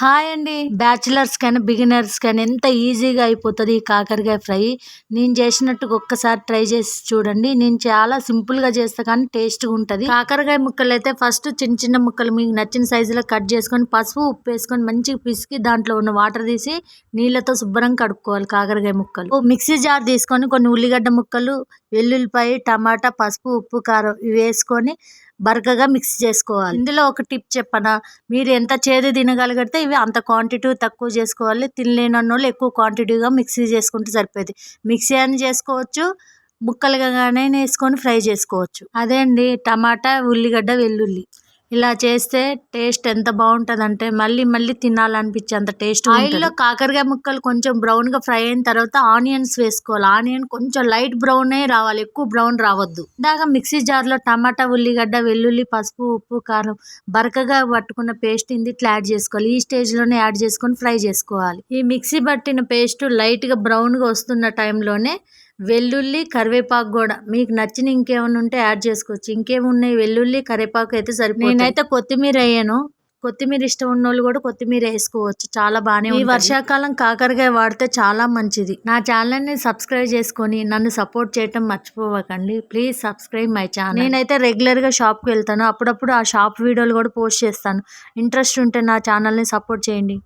Hi అండి. Bachelors కానీ beginners కానీ ఎంత ఈజీగా అయిపోతుంది ఈ కాకరకాయ ఫ్రై. నేను చేసినట్టుగా ఒక్కసారి ట్రై చేసి చూడండి. నేను చాలా సింపుల్ గా చేస్తా కానీ టేస్ట్గా ఉంటుంది. కాకరకాయ ముక్కలు అయితే ఫస్ట్ చిన్న చిన్న ముక్కలు మీకు నచ్చిన సైజులో కట్ చేసుకొని పసుపు ఉప్పు వేసుకొని మంచిగా పిసికి దాంట్లో ఉన్న వాటర్ తీసి నీళ్ళతో శుభ్రంగా కడుక్కోవాలి. కాకరకాయ ముక్కలు మిక్సీ జార్ తీసుకొని కొన్ని ఉల్లిగడ్డ ముక్కలు, వెల్లుల్లిపాయ, టమాటా, పసుపు, ఉప్పు, కారం ఇవి వేసుకొని బరకగా మిక్స్ చేసుకోవాలి. ఇందులో ఒక టిప్ చెప్పనా, మీరు ఎంత చేదు తినగలిగితే ఇవి అంత క్వాంటిటీ తక్కువ చేసుకోవాలి. తినలేనోళ్ళు ఎక్కువ క్వాంటిటీగా మిక్సీ చేసుకుంటే సరిపోతుంది. మిక్సీ అని చేసుకోవచ్చు, ముక్కలుగానే వేసుకొని ఫ్రై చేసుకోవచ్చు. అదే అండి టమాటా, ఉల్లిగడ్డ, వెల్లుల్లి ఇలా చేస్తే టేస్ట్ ఎంత బాగుంటుంది అంటే మళ్ళీ మళ్ళీ తినాలనిపించే అంత టేస్ట్. ఆయిల్లో కాకరకాయ ముక్కలు కొంచెం బ్రౌన్ గా ఫ్రై అయిన తర్వాత ఆనియన్స్ వేసుకోవాలి. ఆనియన్ కొంచెం లైట్ బ్రౌన్ రావాలి, ఎక్కువ బ్రౌన్ రావద్దు. ఇందాక మిక్సీ జార్ లో టమాటా, ఉల్లిగడ్డ, వెల్లుల్లి, పసుపు, ఉప్పు, కారం బరకగా పట్టుకున్న పేస్ట్ ఇట్లా యాడ్ చేసుకోవాలి. ఈ స్టేజ్ లోనే యాడ్ చేసుకొని ఫ్రై చేసుకోవాలి. ఈ మిక్సీ పట్టిన పేస్ట్ లైట్ గా బ్రౌన్ గా వస్తున్న టైంలోనే వెల్లుల్లి, కరివేపాకు కూడా మీకు నచ్చిన ఇంకేమైనా ఉంటే యాడ్ చేసుకోవచ్చు. ఇంకేమున్నాయి, వెల్లుల్లి, కరివేపాకు అయితే సరిపోతుంది. నేనైతే కొత్తిమీర వేయను. కొత్తిమీర ఇష్టం ఉన్న వాళ్ళు కూడా కొత్తిమీర వేసుకోవచ్చు, చాలా బాగానే. ఈ వర్షాకాలం కాకరకాయ వాడితే చాలా మంచిది. నా ఛానల్ని సబ్స్క్రైబ్ చేసుకొని నన్ను సపోర్ట్ చేయటం మర్చిపోవకండి. Please subscribe my channel. నేనైతే రెగ్యులర్గా షాప్కి వెళ్తాను, అప్పుడప్పుడు ఆ షాప్ వీడియోలు కూడా పోస్ట్ చేస్తాను. ఇంట్రెస్ట్ ఉంటే నా ఛానల్ని సపోర్ట్ చేయండి.